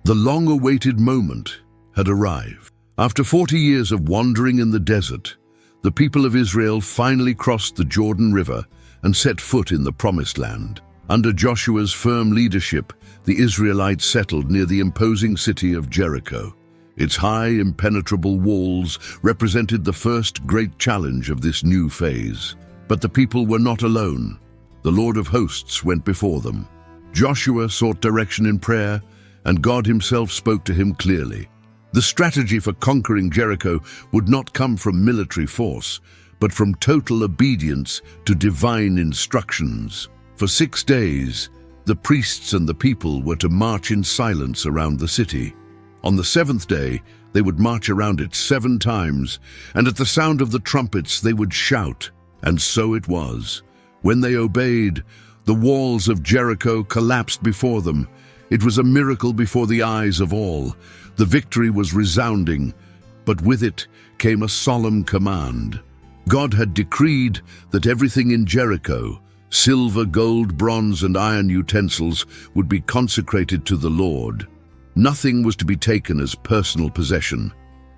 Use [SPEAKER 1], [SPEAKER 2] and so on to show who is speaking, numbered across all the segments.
[SPEAKER 1] The long-awaited moment had arrived. After 40 years of wandering in the desert, the people of Israel finally crossed the Jordan River and set foot in the Promised Land. Under Joshua's firm leadership, the Israelites settled near the imposing city of Jericho. Its high, impenetrable walls represented the first great challenge of this new phase. But the people were not alone. The Lord of hosts went before them. Joshua sought direction in prayer, and God himself spoke to him clearly. The strategy for conquering Jericho would not come from military force, but from total obedience to divine instructions. For 6 days, the priests and the people were to march in silence around the city. On the 7th day, they would march around it 7 times, and at the sound of the trumpets they would shout. And so it was. When they obeyed, the walls of Jericho collapsed before them. It was a miracle before the eyes of all. The victory was resounding, but with it came a solemn command. God had decreed that everything in Jericho, silver, gold, bronze, and iron utensils, would be consecrated to the Lord. Nothing was to be taken as personal possession.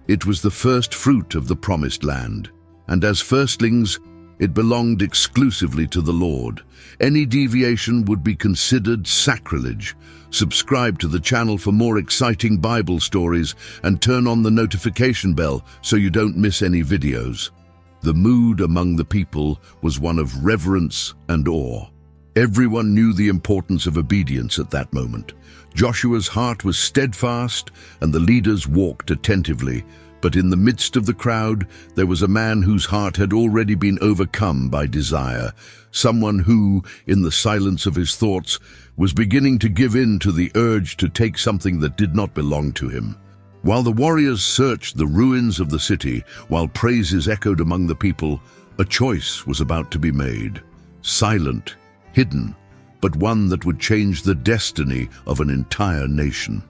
[SPEAKER 1] It was the first fruit of the Promised Land, and as firstlings, it belonged exclusively to the Lord. Any deviation would be considered sacrilege. Subscribe to the channel for more exciting Bible stories and turn on the notification bell so you don't miss any videos. The mood among the people was one of reverence and awe. Everyone knew the importance of obedience at that moment. Joshua's heart was steadfast and the leaders walked attentively. But in the midst of the crowd, there was a man whose heart had already been overcome by desire, someone who, in the silence of his thoughts, was beginning to give in to the urge to take something that did not belong to him. While the warriors searched the ruins of the city, while praises echoed among the people, a choice was about to be made. Silent, hidden, but one that would change the destiny of an entire nation.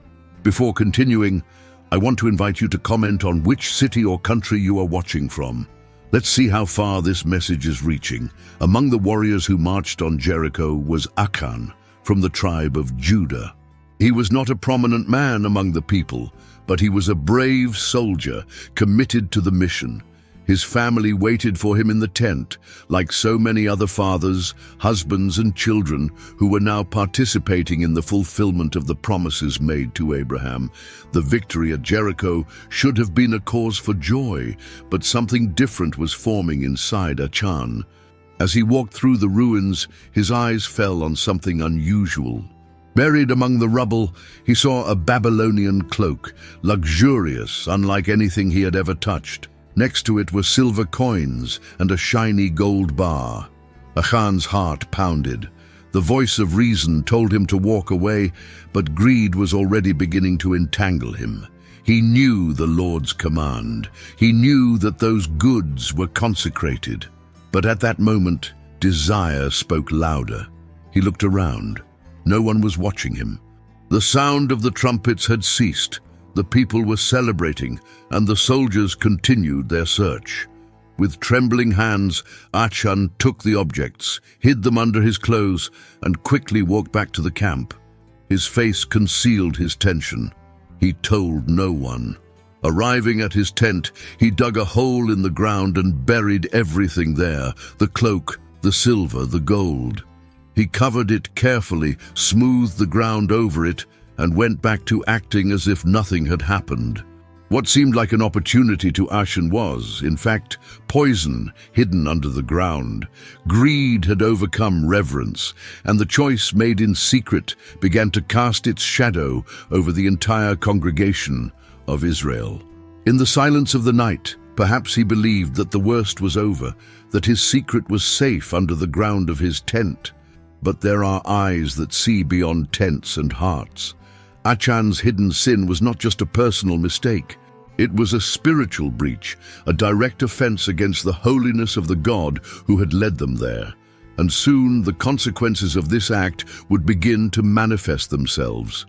[SPEAKER 1] Before continuing, I want to invite you to comment on which city or country you are watching from. Let's see how far this message is reaching. Among the warriors who marched on Jericho was Achan, from the tribe of Judah. He was not a prominent man among the people, but he was a brave soldier committed to the mission. His family waited for him in the tent, like so many other fathers, husbands, and children who were now participating in the fulfillment of the promises made to Abraham. The victory at Jericho should have been a cause for joy, but something different was forming inside Achan. As he walked through the ruins, his eyes fell on something unusual. Buried among the rubble, he saw a Babylonian cloak, luxurious, unlike anything he had ever touched. Next to it were silver coins and a shiny gold bar. Achan's heart pounded. The voice of reason told him to walk away, but greed was already beginning to entangle him. He knew the Lord's command. He knew that those goods were consecrated. But at that moment, desire spoke louder. He looked around. No one was watching him. The sound of the trumpets had ceased. The people were celebrating, and the soldiers continued their search. With trembling hands, Achan took the objects, hid them under his clothes, and quickly walked back to the camp. His face concealed his tension. He told no one. Arriving at his tent, he dug a hole in the ground and buried everything there, the cloak, the silver, the gold. He covered it carefully, smoothed the ground over it, and went back to acting as if nothing had happened. What seemed like an opportunity to Achan was, in fact, poison hidden under the ground. Greed had overcome reverence, and the choice made in secret began to cast its shadow over the entire congregation of Israel. In the silence of the night, perhaps he believed that the worst was over, that his secret was safe under the ground of his tent. But there are eyes that see beyond tents and hearts. Achan's hidden sin was not just a personal mistake. It was a spiritual breach, a direct offense against the holiness of the God who had led them there. And soon the consequences of this act would begin to manifest themselves.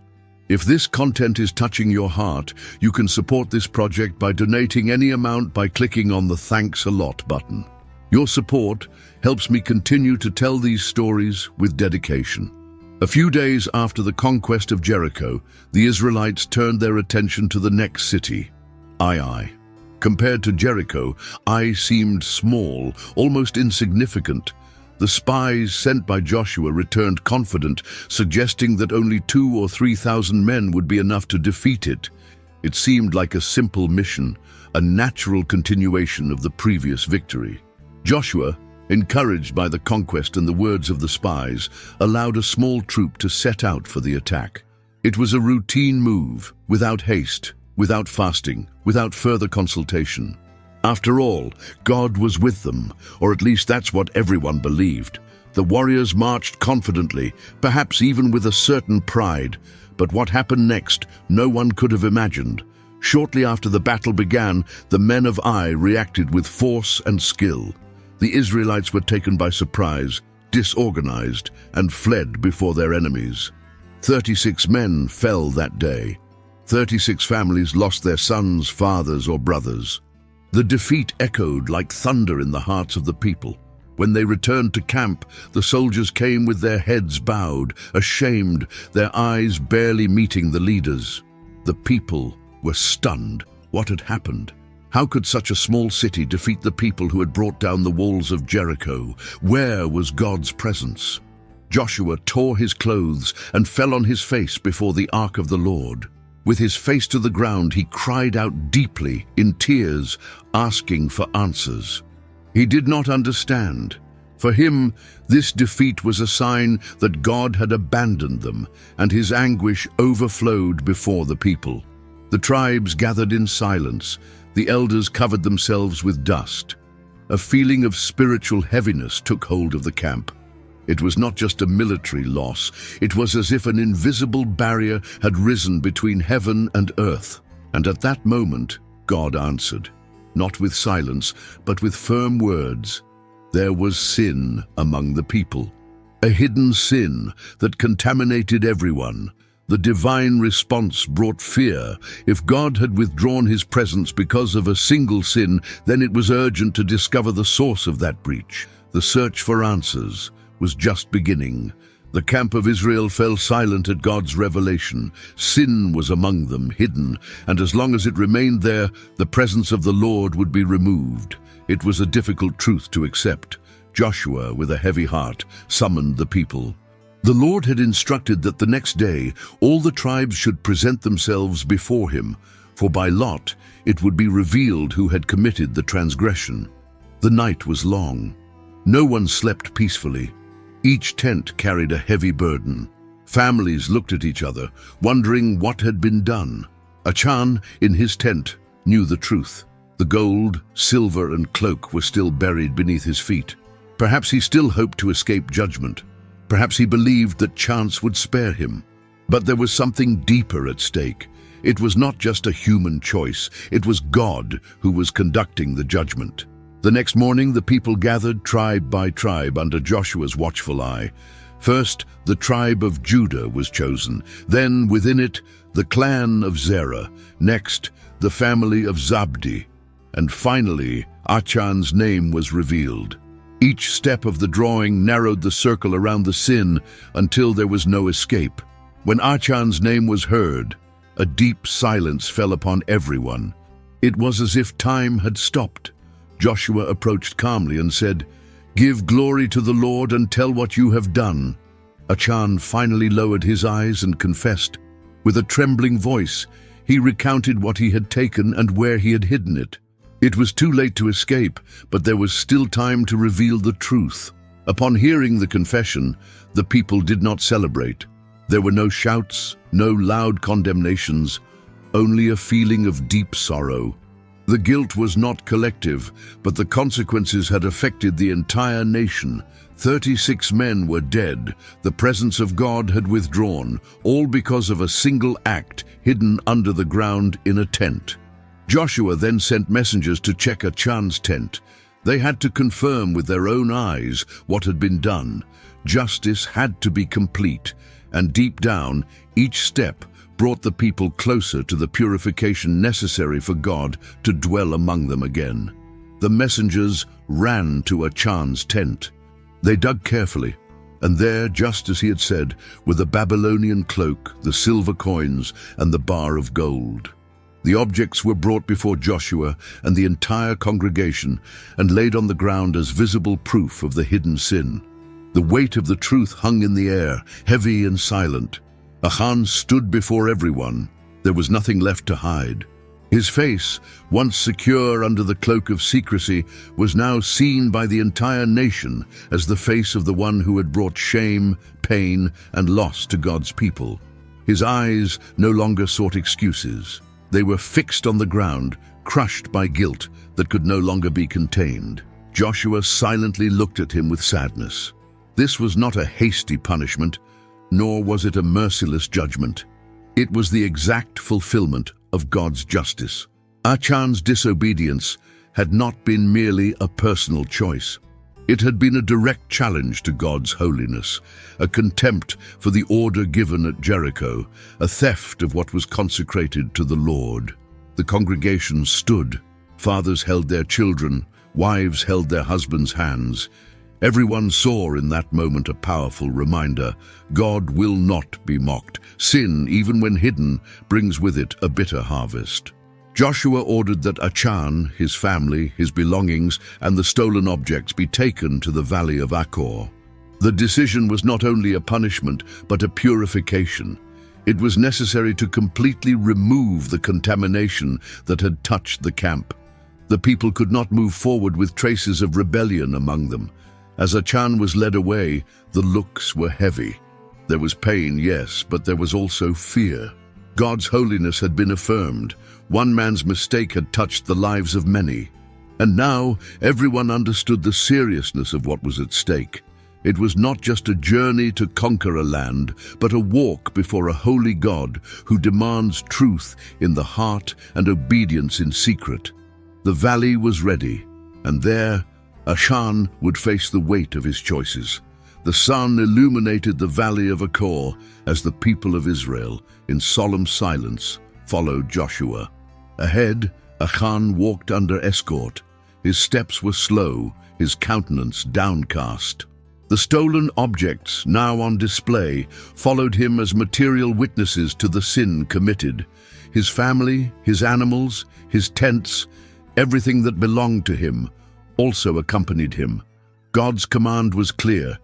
[SPEAKER 1] If this content is touching your heart, you can support this project by donating any amount by clicking on the Thanks a Lot button. Your support helps me continue to tell these stories with dedication. A few days after the conquest of Jericho, the Israelites turned their attention to the next city, Ai. Compared to Jericho, Ai seemed small, almost insignificant. The spies sent by Joshua returned confident, suggesting that only 2,000 or 3,000 men would be enough to defeat it. It seemed like a simple mission, a natural continuation of the previous victory. Joshua, encouraged by the conquest and the words of the spies, allowed a small troop to set out for the attack. It was a routine move, without haste, without fasting, without further consultation. After all, God was with them, or at least that's what everyone believed. The warriors marched confidently, perhaps even with a certain pride, but what happened next, no one could have imagined. Shortly after the battle began, the men of Ai reacted with force and skill. The Israelites were taken by surprise, disorganized, and fled before their enemies. 36 men fell that day. 36 families lost their sons, fathers, or brothers. The defeat echoed like thunder in the hearts of the people. When they returned to camp, the soldiers came with their heads bowed, ashamed, their eyes barely meeting the leaders. The people were stunned. What had happened? How could such a small city defeat the people who had brought down the walls of Jericho? Where was God's presence? Joshua tore his clothes and fell on his face before the ark of the Lord. With his face to the ground, he cried out deeply, in tears, asking for answers. He did not understand. For him, this defeat was a sign that God had abandoned them, and his anguish overflowed before the people. The tribes gathered in silence. The elders covered themselves with dust. A feeling of spiritual heaviness took hold of the camp. It was not just a military loss. It was as if an invisible barrier had risen between heaven and earth. And at that moment, God answered, not with silence, but with firm words. There was sin among the people, a hidden sin that contaminated everyone. The divine response brought fear. If God had withdrawn his presence because of a single sin, then it was urgent to discover the source of that breach. The search for answers was just beginning. The camp of Israel fell silent at God's revelation. Sin was among them, hidden, and as long as it remained there, the presence of the Lord would be removed. It was a difficult truth to accept. Joshua, with a heavy heart, summoned the people. The Lord had instructed that the next day all the tribes should present themselves before him, for by lot it would be revealed who had committed the transgression. The night was long. No one slept peacefully. Each tent carried a heavy burden. Families looked at each other, wondering what had been done. Achan, in his tent, knew the truth. The gold, silver, and cloak were still buried beneath his feet. Perhaps he still hoped to escape judgment. Perhaps he believed that chance would spare him. But there was something deeper at stake. It was not just a human choice. It was God who was conducting the judgment. The next morning, the people gathered tribe by tribe under Joshua's watchful eye. First, the tribe of Judah was chosen. Then, within it, the clan of Zerah. Next, the family of Zabdi. And finally, Achan's name was revealed. Each step of the drawing narrowed the circle around the sin until there was no escape. When Achan's name was heard, a deep silence fell upon everyone. It was as if time had stopped. Joshua approached calmly and said, "Give glory to the Lord and tell what you have done." Achan finally lowered his eyes and confessed. With a trembling voice, he recounted what he had taken and where he had hidden it. It was too late to escape, but there was still time to reveal the truth. Upon hearing the confession, the people did not celebrate. There were no shouts, no loud condemnations, only a feeling of deep sorrow. The guilt was not collective, but the consequences had affected the entire nation. 36 men were dead. The presence of God had withdrawn, all because of a single act hidden under the ground in a tent. Joshua then sent messengers to check Achan's tent. They had to confirm with their own eyes what had been done. Justice had to be complete, and deep down, each step brought the people closer to the purification necessary for God to dwell among them again. The messengers ran to Achan's tent. They dug carefully, And there, just as he had said, were the Babylonian cloak, the silver coins, and the bar of gold. The objects were brought before Joshua and the entire congregation and laid on the ground as visible proof of the hidden sin. The weight of the truth hung in the air, heavy and silent. Achan stood before everyone. There was nothing left to hide. His face, once secure under the cloak of secrecy, was now seen by the entire nation as the face of the one who had brought shame, pain, and loss to God's people. His eyes no longer sought excuses. They were fixed on the ground, crushed by guilt that could no longer be contained. Joshua silently looked at him with sadness. This was not a hasty punishment, nor was it a merciless judgment. It was the exact fulfillment of God's justice. Achan's disobedience had not been merely a personal choice. It had been a direct challenge to God's holiness, a contempt for the order given at Jericho, a theft of what was consecrated to the Lord. The congregation stood. Fathers held their children, wives held their husbands' hands. Everyone saw in that moment a powerful reminder: God will not be mocked. Sin, even when hidden, brings with it a bitter harvest. Joshua ordered that Achan, his family, his belongings, and the stolen objects be taken to the valley of Achor. The decision was not only a punishment, but a purification. It was necessary to completely remove the contamination that had touched the camp. The people could not move forward with traces of rebellion among them. As Achan was led away, the looks were heavy. There was pain, yes, but there was also fear. God's holiness had been affirmed. One man's mistake had touched the lives of many. And now everyone understood the seriousness of what was at stake. It was not just a journey to conquer a land, but a walk before a holy God who demands truth in the heart and obedience in secret. The valley was ready, and there Achan would face the weight of his choices. The sun illuminated the valley of Achor as the people of Israel, in solemn silence, followed Joshua. Ahead, Achan walked under escort. His steps were slow, his countenance downcast. The stolen objects, now on display, followed him as material witnesses to the sin committed. His family, his animals, his tents, everything that belonged to him, also accompanied him. God's command was clear: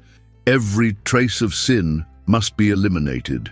[SPEAKER 1] every trace of sin must be eliminated.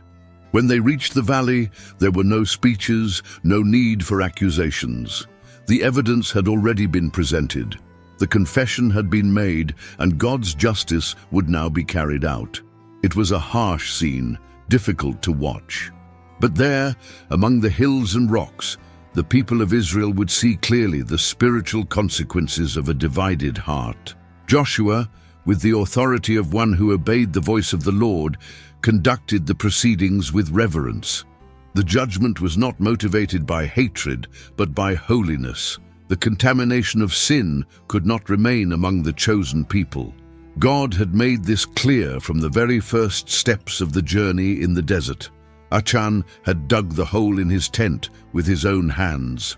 [SPEAKER 1] When they reached the valley, there were no speeches, no need for accusations. The evidence had already been presented. The confession had been made, and God's justice would now be carried out. It was a harsh scene, difficult to watch. But there, among the hills and rocks, the people of Israel would see clearly the spiritual consequences of a divided heart. Joshua, with the authority of one who obeyed the voice of the Lord, conducted the proceedings with reverence. The judgment was not motivated by hatred, but by holiness. The contamination of sin could not remain among the chosen people. God had made this clear from the very first steps of the journey in the desert. Achan had dug the hole in his tent with his own hands.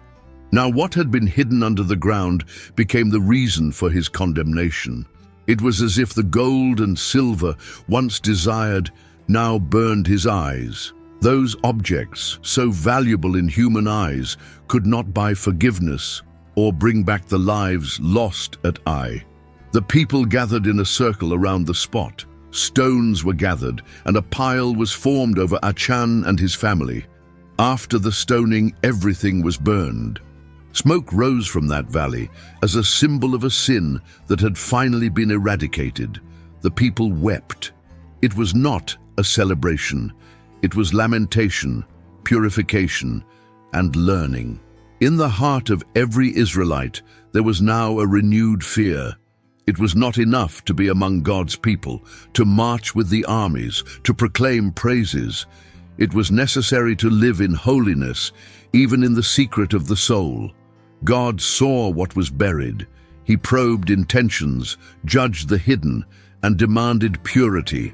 [SPEAKER 1] Now what had been hidden under the ground became the reason for his condemnation. It was as if the gold and silver, once desired, now burned his eyes. Those objects, so valuable in human eyes, could not buy forgiveness or bring back the lives lost at Ai. The people gathered in a circle around the spot. Stones were gathered, and a pile was formed over Achan and his family. After the stoning, everything was burned. Smoke rose from that valley as a symbol of a sin that had finally been eradicated. The people wept. It was not a celebration. It was lamentation, purification, and learning. In the heart of every Israelite, there was now a renewed fear. It was not enough to be among God's people, to march with the armies, to proclaim praises. It was necessary to live in holiness, even in the secret of the soul. God saw what was buried. He probed intentions, judged the hidden, and demanded purity.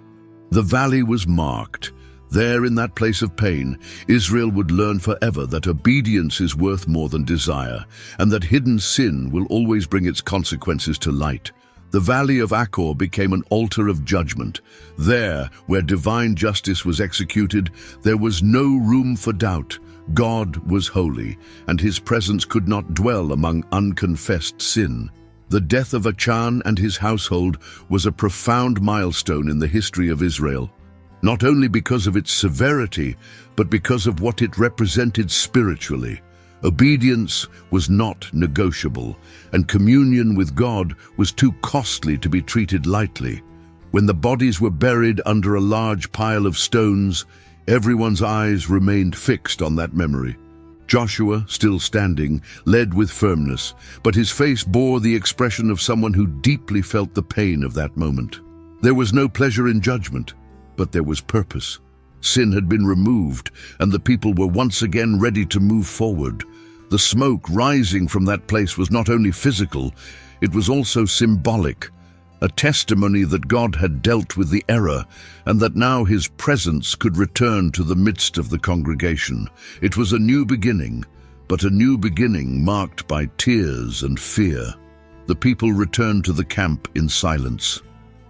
[SPEAKER 1] The valley was marked. There, in that place of pain, Israel would learn forever that obedience is worth more than desire, and that hidden sin will always bring its consequences to light. The valley of Achor became an altar of judgment. There, where divine justice was executed, there was no room for doubt. God was holy, and his presence could not dwell among unconfessed sin. The death of Achan and his household was a profound milestone in the history of Israel, not only because of its severity, but because of what it represented spiritually. Obedience was not negotiable, and communion with God was too costly to be treated lightly. When the bodies were buried under a large pile of stones, everyone's eyes remained fixed on that memory. Joshua, still standing, led with firmness, but his face bore the expression of someone who deeply felt the pain of that moment. There was no pleasure in judgment, but there was purpose. Sin had been removed, and the people were once again ready to move forward. The smoke rising from that place was not only physical, it was also symbolic, a testimony that God had dealt with the error and that now his presence could return to the midst of the congregation. It was a new beginning, but a new beginning marked by tears and fear. The people returned to the camp in silence.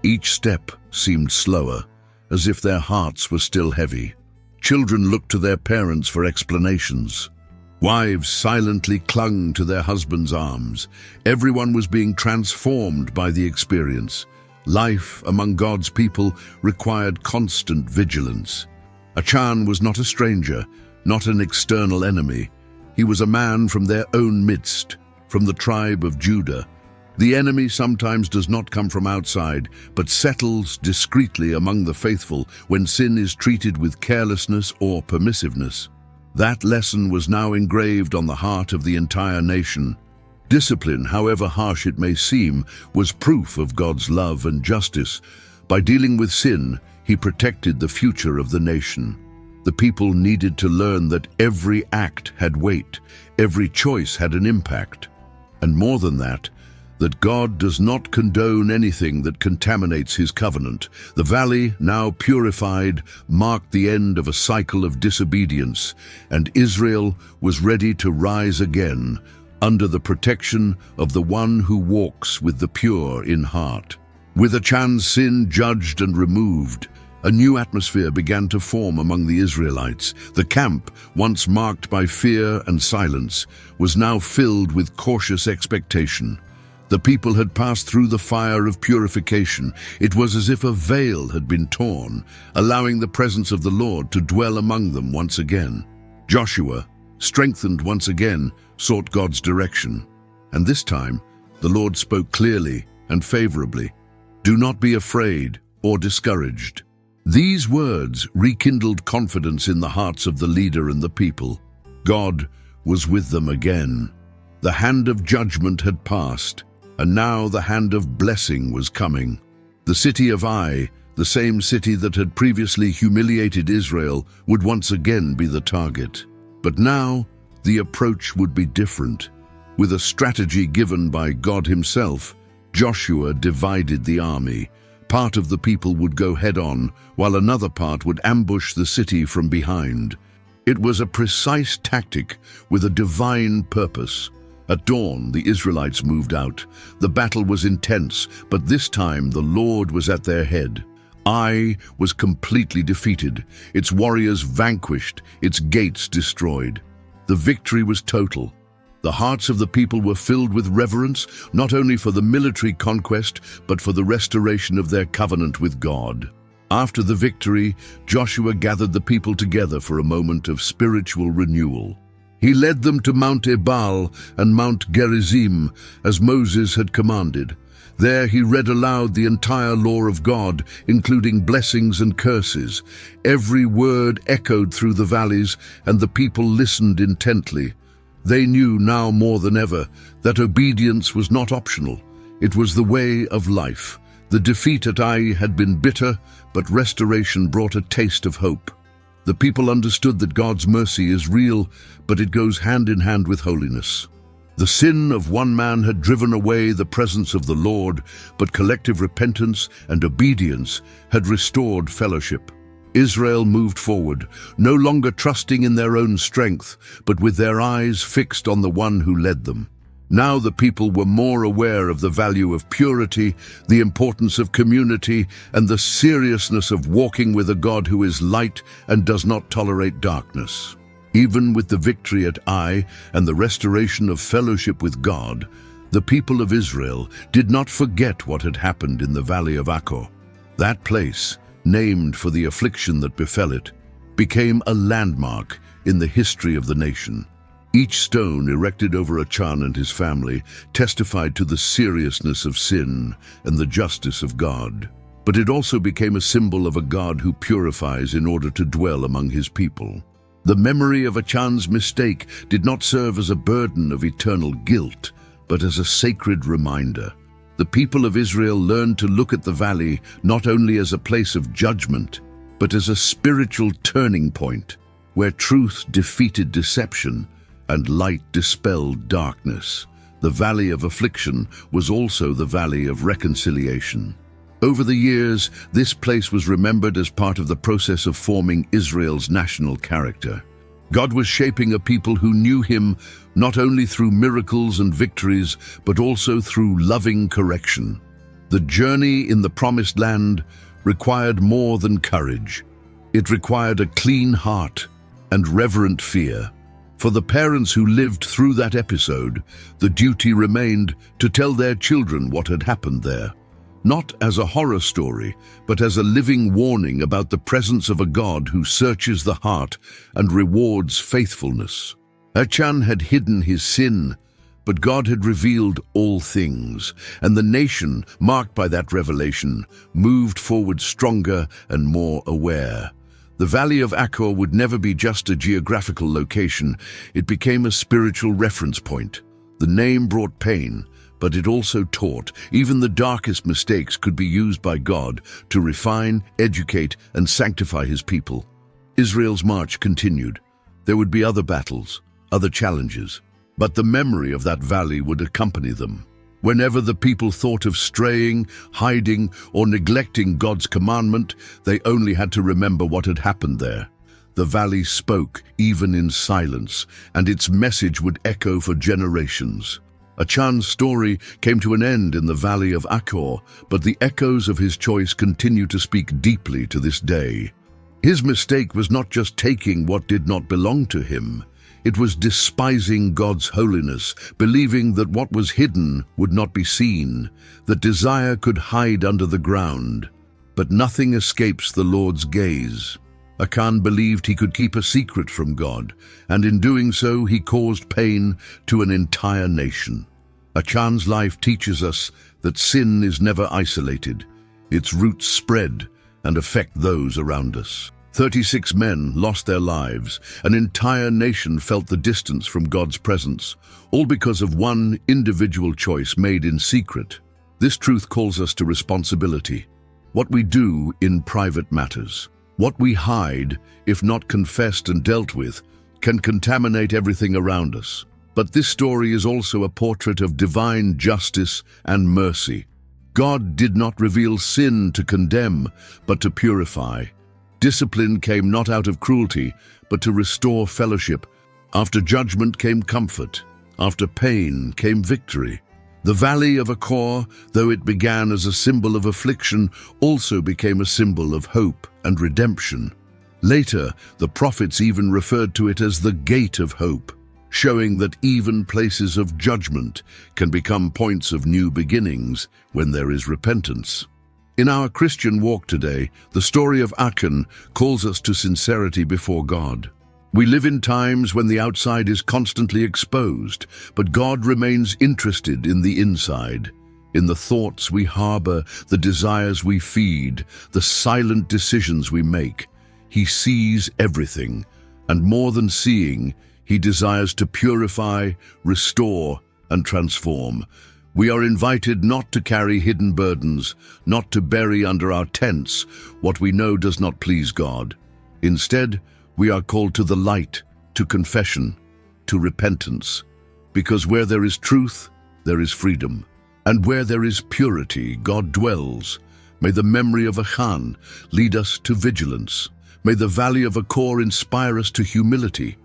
[SPEAKER 1] Each step seemed slower, as if their hearts were still heavy. Children looked to their parents for explanations. Wives silently clung to their husbands' arms. Everyone was being transformed by the experience. Life among God's people required constant vigilance. Achan was not a stranger, not an external enemy. He was a man from their own midst, from the tribe of Judah. The enemy sometimes does not come from outside, but settles discreetly among the faithful when sin is treated with carelessness or permissiveness. That lesson was now engraved on the heart of the entire nation. Discipline, however harsh it may seem, was proof of God's love and justice. By dealing with sin, he protected the future of the nation. The people needed to learn that every act had weight, every choice had an impact. And more than that God does not condone anything that contaminates his covenant. The valley, now purified, marked the end of a cycle of disobedience, and Israel was ready to rise again under the protection of the one who walks with the pure in heart. With Achan's sin judged and removed, a new atmosphere began to form among the Israelites. The camp, once marked by fear and silence, was now filled with cautious expectation. The people had passed through the fire of purification. It was as if a veil had been torn, allowing the presence of the Lord to dwell among them once again. Joshua, strengthened once again, sought God's direction. And this time, the Lord spoke clearly and favorably. "Do not be afraid or discouraged." These words rekindled confidence in the hearts of the leader and the people. God was with them again. The hand of judgment had passed, and now the hand of blessing was coming. The city of Ai, the same city that had previously humiliated Israel, would once again be the target. But now, the approach would be different. With a strategy given by God himself, Joshua divided the army. Part of the people would go head-on, while another part would ambush the city from behind. It was a precise tactic with a divine purpose. At dawn, the Israelites moved out. The battle was intense, but this time the Lord was at their head. Ai was completely defeated, its warriors vanquished, its gates destroyed. The victory was total. The hearts of the people were filled with reverence, not only for the military conquest, but for the restoration of their covenant with God. After the victory, Joshua gathered the people together for a moment of spiritual renewal. He led them to Mount Ebal and Mount Gerizim, as Moses had commanded. There he read aloud the entire law of God, including blessings and curses. Every word echoed through the valleys, and the people listened intently. They knew now more than ever that obedience was not optional. It was the way of life. The defeat at Ai had been bitter, but restoration brought a taste of hope. The people understood that God's mercy is real, but it goes hand in hand with holiness. The sin of one man had driven away the presence of the Lord, but collective repentance and obedience had restored fellowship. Israel moved forward, no longer trusting in their own strength, but with their eyes fixed on the one who led them. Now the people were more aware of the value of purity, the importance of community, and the seriousness of walking with a God who is light and does not tolerate darkness. Even with the victory at Ai and the restoration of fellowship with God, the people of Israel did not forget what had happened in the valley of Achor. That place, named for the affliction that befell it, became a landmark in the history of the nation. Each stone erected over Achan and his family testified to the seriousness of sin and the justice of God. But it also became a symbol of a God who purifies in order to dwell among his people. The memory of Achan's mistake did not serve as a burden of eternal guilt, but as a sacred reminder. The people of Israel learned to look at the valley not only as a place of judgment, but as a spiritual turning point, where truth defeated deception and light dispelled darkness. The valley of affliction was also the valley of reconciliation. Over the years, this place was remembered as part of the process of forming Israel's national character. God was shaping a people who knew him not only through miracles and victories, but also through loving correction. The journey in the Promised Land required more than courage. It required a clean heart and reverent fear. For the parents who lived through that episode, the duty remained to tell their children what had happened there. Not as a horror story, but as a living warning about the presence of a God who searches the heart and rewards faithfulness. Achan had hidden his sin, but God had revealed all things, and the nation, marked by that revelation, moved forward stronger and more aware. The Valley of Achor would never be just a geographical location. It became a spiritual reference point. The name brought pain, but it also taught. Even the darkest mistakes could be used by God to refine, educate, and sanctify his people. Israel's march continued. There would be other battles, other challenges, but the memory of that valley would accompany them. Whenever the people thought of straying, hiding, or neglecting God's commandment, they only had to remember what had happened there. The valley spoke, even in silence, and its message would echo for generations. Achan's story came to an end in the valley of Achor, but the echoes of his choice continue to speak deeply to this day. His mistake was not just taking what did not belong to him. It was despising God's holiness, believing that what was hidden would not be seen, that desire could hide under the ground. But nothing escapes the Lord's gaze. Achan believed he could keep a secret from God, and in doing so he caused pain to an entire nation. Achan's life teaches us that sin is never isolated. Its roots spread and affect those around us. 36 men lost their lives. An entire nation felt the distance from God's presence, all because of one individual choice made in secret. This truth calls us to responsibility. What we do in private matters, what we hide, if not confessed and dealt with, can contaminate everything around us. But this story is also a portrait of divine justice and mercy. God did not reveal sin to condemn, but to purify. Discipline came not out of cruelty, but to restore fellowship. After judgment came comfort. After pain came victory. The valley of Achor, though it began as a symbol of affliction, also became a symbol of hope and redemption. Later, the prophets even referred to it as the gate of hope, showing that even places of judgment can become points of new beginnings when there is repentance. In our Christian walk today, the story of Achan calls us to sincerity before God. We live in times when the outside is constantly exposed, but God remains interested in the inside, in the thoughts we harbor, the desires we feed, the silent decisions we make. He sees everything, and more than seeing, he desires to purify, restore, and transform. We are invited not to carry hidden burdens, not to bury under our tents what we know does not please God. Instead, we are called to the light, to confession, to repentance. Because where there is truth, there is freedom. And where there is purity, God dwells. May the memory of Achan lead us to vigilance. May the valley of Achor inspire us to humility.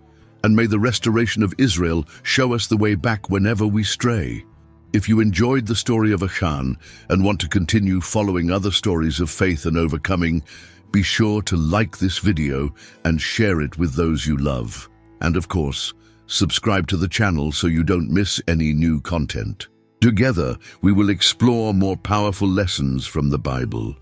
[SPEAKER 1] and may the restoration of Israel show us the way back whenever we stray. If you enjoyed the story of Achan and want to continue following other stories of faith and overcoming, be sure to like this video and share it with those you love. And of course, subscribe to the channel so you don't miss any new content. Together, we will explore more powerful lessons from the Bible.